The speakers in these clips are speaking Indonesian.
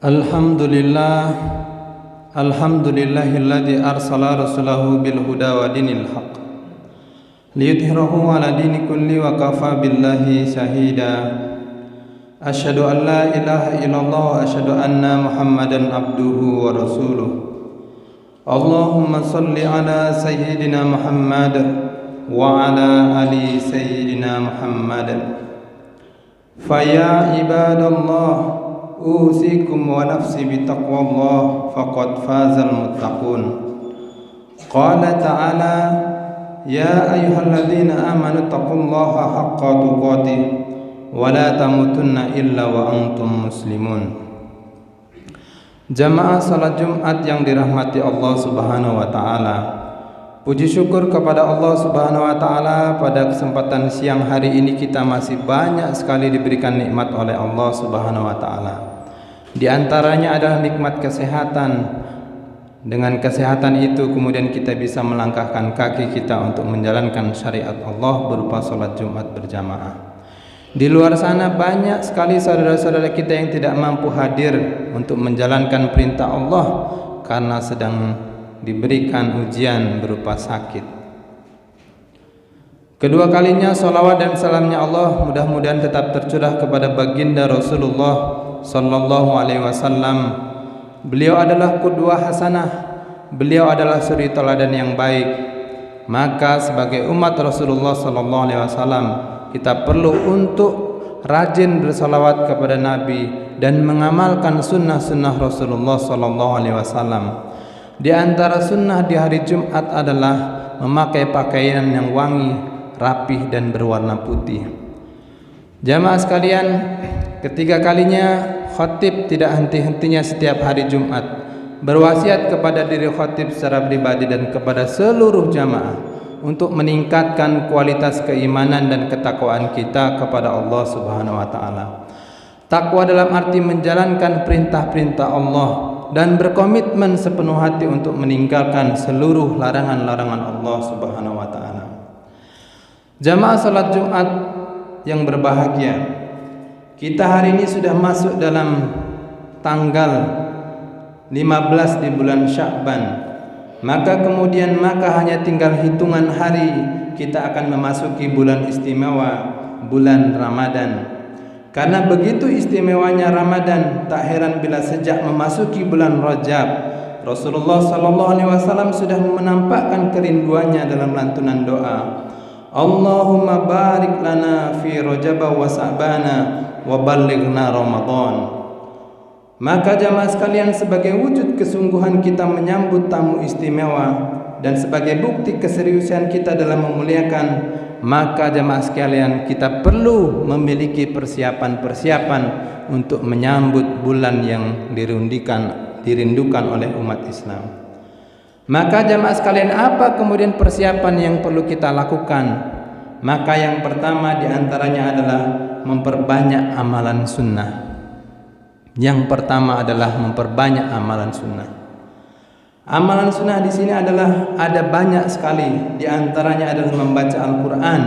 Alhamdulillah, alhamdulillahilladzi arsala rasulahu bil huda wa dinil haqq liyudhhirahu ala dini kulli wa kafa billahi shahida. Asyhadu an la ilaha illallah wa asyhadu anna Muhammadan abduhu wa rasuluh. Allahumma salli ala sayyidina Muhammad wa ala ali sayyidina Muhammad. Faya ibadallah, usikum wa nafsi bitaqwallah faqad fazal muttaqun. Qala ta'ala, ya ayyuhalladzina amanu taqullaha haqqa tuqatih wa la tamutunna illa wa antum muslimun. Jamaah salat Jumat yang dirahmati Allah Subhanahu wa taala. Puji syukur kepada Allah Subhanahu wa taala, pada kesempatan siang hari ini kita masih banyak sekali diberikan nikmat oleh Allah Subhanahu wa taala. Di antaranya adalah nikmat kesehatan. Dengan kesehatan itu kemudian kita bisa melangkahkan kaki kita untuk menjalankan syariat Allah berupa salat Jumat berjamaah. Di luar sana banyak sekali saudara-saudara kita yang tidak mampu hadir untuk menjalankan perintah Allah karena sedang diberikan ujian berupa sakit. Kedua kalinya salawat dan salamnya Allah mudah-mudahan tetap tercurah kepada baginda Rasulullah sallallahu alaihi wasallam. Beliau adalah qudwah hasanah, beliau adalah suri teladan yang baik. Maka sebagai umat Rasulullah sallallahu alaihi wasallam, kita perlu untuk rajin bersalawat kepada Nabi dan mengamalkan sunnah-sunnah Rasulullah sallallahu alaihi wasallam. Di antara sunnah di hari Jumat adalah memakai pakaian yang wangi, rapih dan berwarna putih. Jamaah sekalian, ketiga kalinya khatib tidak henti-hentinya setiap hari Jumat berwasiat kepada diri khatib secara pribadi dan kepada seluruh jamaah untuk meningkatkan kualitas keimanan dan ketakwaan kita kepada Allah Subhanahu wa taala. Takwa dalam arti menjalankan perintah-perintah Allah dan berkomitmen sepenuh hati untuk meninggalkan seluruh larangan-larangan Allah Subhanahu wa taala. Jamaah salat Jumat yang berbahagia, kita hari ini sudah masuk dalam tanggal 15 di bulan Sya'ban. Maka hanya tinggal hitungan hari kita akan memasuki bulan istimewa, bulan Ramadan. Karena begitu istimewanya Ramadan, tak heran bila sejak memasuki bulan Rajab, Rasulullah sallallahu alaihi wasallam sudah menampakkan kerinduannya dalam lantunan doa. Allahumma barik lana fi Rajab wa Sa'bana wa ballighna Ramadan. Maka jamaah sekalian, sebagai wujud kesungguhan kita menyambut tamu istimewa dan sebagai bukti keseriusan kita dalam memuliakan, maka jamaah sekalian kita perlu memiliki persiapan-persiapan untuk menyambut bulan yang dirindukan oleh umat Islam. Maka jamaah sekalian, apa kemudian persiapan yang perlu kita lakukan? Maka yang pertama diantaranya adalah memperbanyak amalan sunnah. Yang pertama adalah memperbanyak amalan sunnah. Amalan sunnah di sini adalah ada banyak sekali. Di antaranya adalah membaca Al-Quran,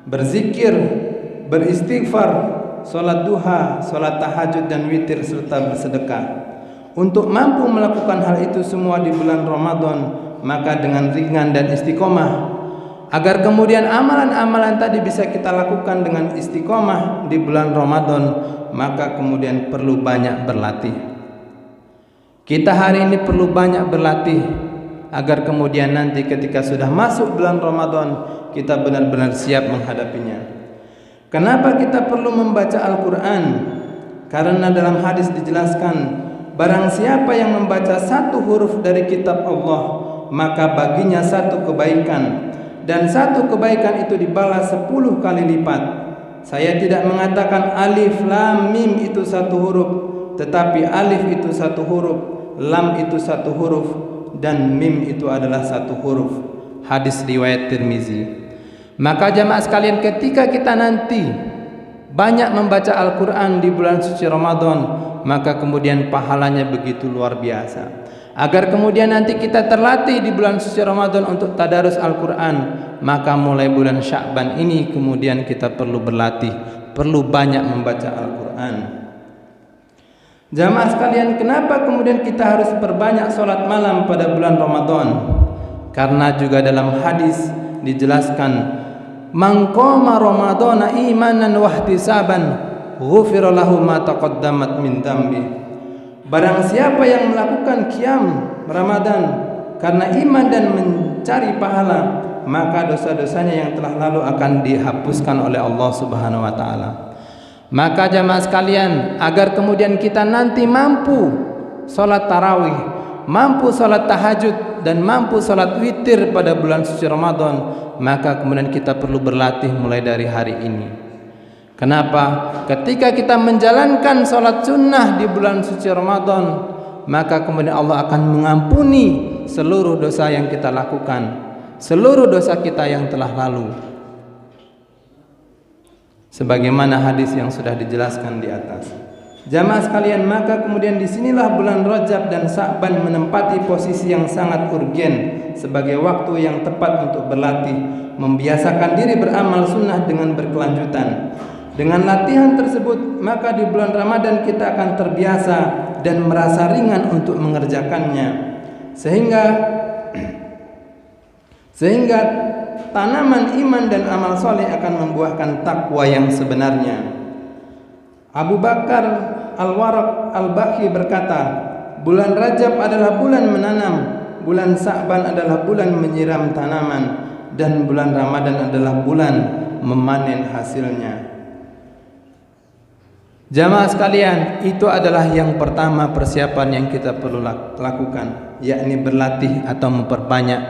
berzikir, beristighfar, sholat duha, sholat tahajud dan witir serta bersedekah. Untuk mampu melakukan hal itu semua di bulan Ramadan, maka dengan ringan dan istiqomah, agar kemudian amalan-amalan tadi bisa kita lakukan dengan istiqomah di bulan Ramadan, maka kemudian perlu banyak berlatih. Kita hari ini perlu banyak berlatih agar kemudian nanti ketika sudah masuk bulan Ramadan kita benar-benar siap menghadapinya. Kenapa kita perlu membaca Al-Quran? Karena dalam hadis dijelaskan, barang siapa yang membaca satu huruf dari kitab Allah, maka baginya satu kebaikan, dan satu kebaikan itu dibalas 10 kali lipat. Saya tidak mengatakan alif lam mim itu satu huruf, tetapi alif itu satu huruf, lam itu satu huruf, dan mim itu adalah satu huruf. Hadis riwayat Tirmizi. Maka jamaah sekalian, ketika kita nanti banyak membaca Al-Quran di bulan suci Ramadan, maka kemudian pahalanya begitu luar biasa. Agar kemudian nanti kita terlatih di bulan suci Ramadan untuk tadarus Al-Quran, maka mulai bulan Sya'ban ini kemudian kita perlu berlatih, perlu banyak membaca Al-Quran. Jamaah sekalian, kenapa kemudian kita harus perbanyak sholat malam pada bulan Ramadan? Karena juga dalam hadis dijelaskan, man qama ramadhana imanan wa ihtisaban ghufira lahu ma taqaddamat min dambi. Barang siapa yang melakukan qiyam Ramadan karena iman dan mencari pahala, maka dosa-dosanya yang telah lalu akan dihapuskan oleh Allah Subhanahu wa taala. Maka jamaah sekalian, agar kemudian kita nanti mampu salat tarawih, mampu salat tahajud, dan mampu salat witir pada bulan suci Ramadan, maka kemudian kita perlu berlatih mulai dari hari ini. Kenapa? Ketika kita menjalankan salat sunnah di bulan suci Ramadan, maka kemudian Allah akan mengampuni seluruh dosa yang kita lakukan, seluruh dosa kita yang telah lalu, sebagaimana hadis yang sudah dijelaskan di atas. Jamaah sekalian, maka kemudian disinilah bulan Rajab dan Sa'ban menempati posisi yang sangat urgen sebagai waktu yang tepat untuk berlatih, membiasakan diri beramal sunnah dengan berkelanjutan. Dengan latihan tersebut, maka di bulan Ramadan kita akan terbiasa dan merasa ringan untuk mengerjakannya, sehingga tanaman iman dan amal soleh akan membuahkan takwa yang sebenarnya. Abu Bakar Al-Waraq Al-Baqi berkata, bulan Rajab adalah bulan menanam, bulan Sa'ban adalah bulan menyiram tanaman, dan bulan Ramadan adalah bulan memanen hasilnya. Jamaah sekalian, itu adalah yang pertama persiapan yang kita perlu lakukan, yakni berlatih atau memperbanyak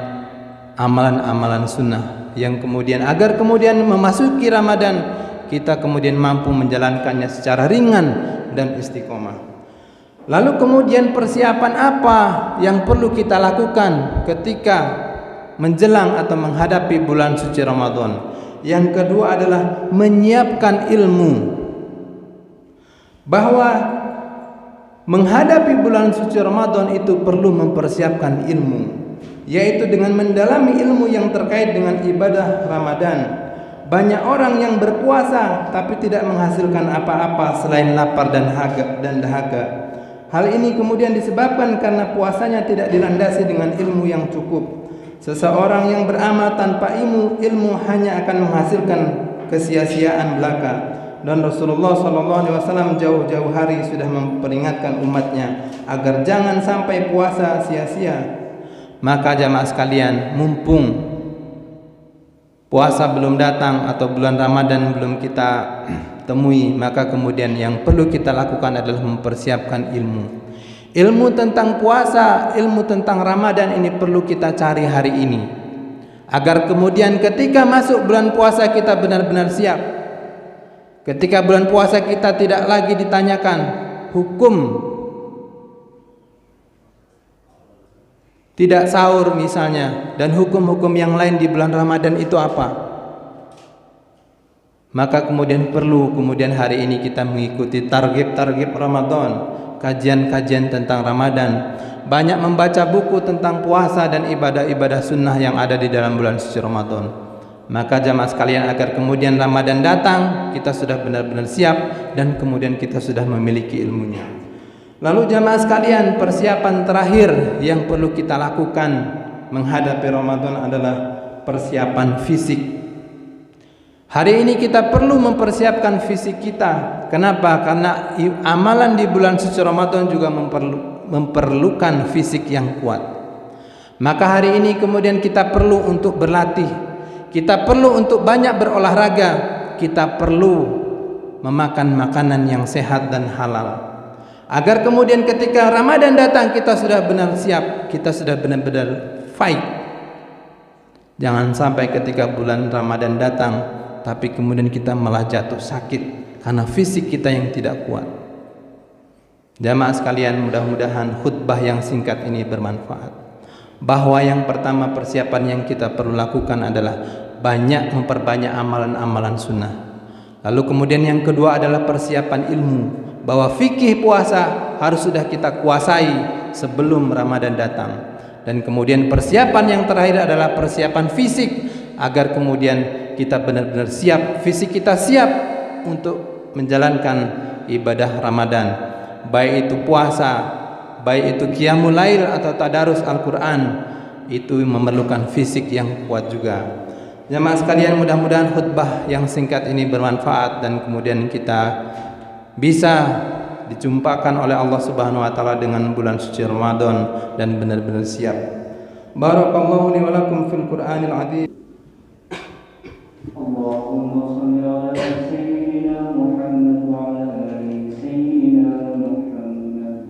amalan-amalan sunnah yang kemudian agar kemudian memasuki Ramadan kita kemudian mampu menjalankannya secara ringan dan istiqomah. Lalu kemudian persiapan apa yang perlu kita lakukan ketika menjelang atau menghadapi bulan suci Ramadan? Yang kedua adalah menyiapkan ilmu, bahwa menghadapi bulan suci Ramadan itu perlu mempersiapkan ilmu, yaitu dengan mendalami ilmu yang terkait dengan ibadah Ramadan. Banyak orang yang berpuasa tapi tidak menghasilkan apa-apa selain lapar dan dahaga. Hal ini kemudian disebabkan karena puasanya tidak dilandasi dengan ilmu yang cukup. Seseorang yang beramal tanpa ilmu hanya akan menghasilkan kesia-siaan belaka. Dan Rasulullah SAW jauh-jauh hari sudah memperingatkan umatnya agar jangan sampai puasa sia-sia. Maka jamaah sekalian, mumpung puasa belum datang atau bulan Ramadan belum kita temui, maka kemudian yang perlu kita lakukan adalah mempersiapkan ilmu. Ilmu tentang puasa, ilmu tentang Ramadan ini perlu kita cari hari ini, agar kemudian ketika masuk bulan puasa kita benar-benar siap. Ketika bulan puasa kita tidak lagi ditanyakan hukum tidak sahur misalnya, dan hukum-hukum yang lain di bulan Ramadan itu apa. Maka kemudian perlu hari ini kita mengikuti targhib Ramadan, kajian-kajian tentang Ramadan, banyak membaca buku tentang puasa dan ibadah-ibadah sunnah yang ada di dalam bulan suci Ramadan. Maka jamaah sekalian, agar kemudian Ramadan datang kita sudah benar-benar siap dan kemudian kita sudah memiliki ilmunya. Lalu jamaah sekalian, persiapan terakhir yang perlu kita lakukan menghadapi Ramadan adalah persiapan fisik. Hari ini kita perlu mempersiapkan fisik kita. Kenapa? Karena amalan di bulan suci Ramadan juga memerlukan fisik yang kuat. Maka hari ini kemudian kita perlu untuk berlatih, kita perlu untuk banyak berolahraga, kita perlu memakan makanan yang sehat dan halal, agar kemudian ketika Ramadan datang kita sudah benar siap, kita sudah benar-benar fight. Jangan sampai ketika bulan Ramadan datang tapi kemudian kita malah jatuh sakit karena fisik kita yang tidak kuat. Jamaah sekalian, mudah-mudahan khutbah yang singkat ini bermanfaat. Bahwa yang pertama persiapan yang kita perlu lakukan adalah banyak memperbanyak amalan-amalan sunnah. Lalu kemudian yang kedua adalah persiapan ilmu, bahwa fikih puasa harus sudah kita kuasai sebelum Ramadan datang. Dan kemudian persiapan yang terakhir adalah persiapan fisik, agar kemudian kita benar-benar siap, fisik kita siap untuk menjalankan ibadah Ramadan. baik itu puasa, baik itu qiyamul lail atau tadarus Al-Quran, itu memerlukan fisik yang kuat juga. Jemaah sekalian, mudah-mudahan khutbah yang singkat ini bermanfaat dan kemudian kita bisa dijumpakan oleh Allah Subhanahu wa taala dengan bulan suci Ramadan dan benar-benar siap. Barakallahu li wa lakum fil Qur'anil azim. Allahumma shalli ala sayyidina Muhammad wa ala ali sayyidina Muhammad.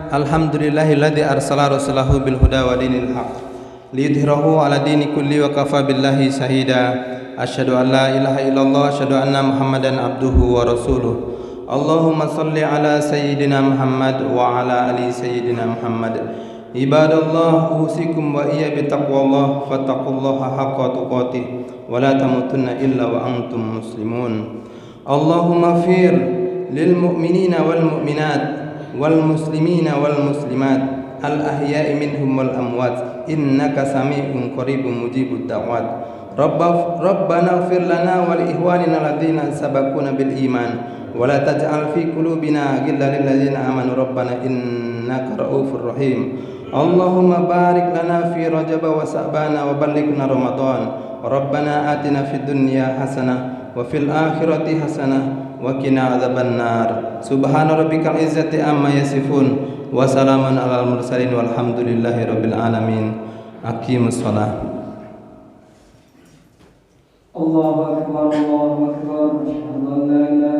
Alhamdulillahilladzi arsala rasulahu bil huda wa dinil haq liyudhhirahu ala dini kulli wa kafa billahi shahida. Asyhadu an la ilaha illallah, asyhadu anna Muhammadan abduhu wa rasuluh. Allahumma salli ala sayyidina Muhammad wa ala ali sayyidina Muhammad. Ibadallah, usikum wa iya bitaqwallah, fattaqullaha haqqa tuqatih wa la tamutunna illa wa antum muslimun. Allahumma fir lil mu'minina wal mu'minat wal muslimina wal muslimat al ahya'i minhum wal amwat innaka sami'un qaribun mujibud da'wat. Rabbana ighfir lana wa li ikhwanina alladhina sabaquna bil iman wa la taj'al fi qulubina ghillan lil ladzina amanu rabbana innaka ra'ufur rahim. Allahumma barik lana fi Rajab wa Sa'ban wa ballighna Ramadan. Rabbana atina fid dunya hasanah wa fil akhirati hasanah wa qina adzabannar. Subhana rabbikal izzati amma yasifun wa salamun alal mursalin walhamdulillahi rabbil alamin. Aqimus shalah. Allahu akbar, Allahu akbar. Asyhadu an la ilaha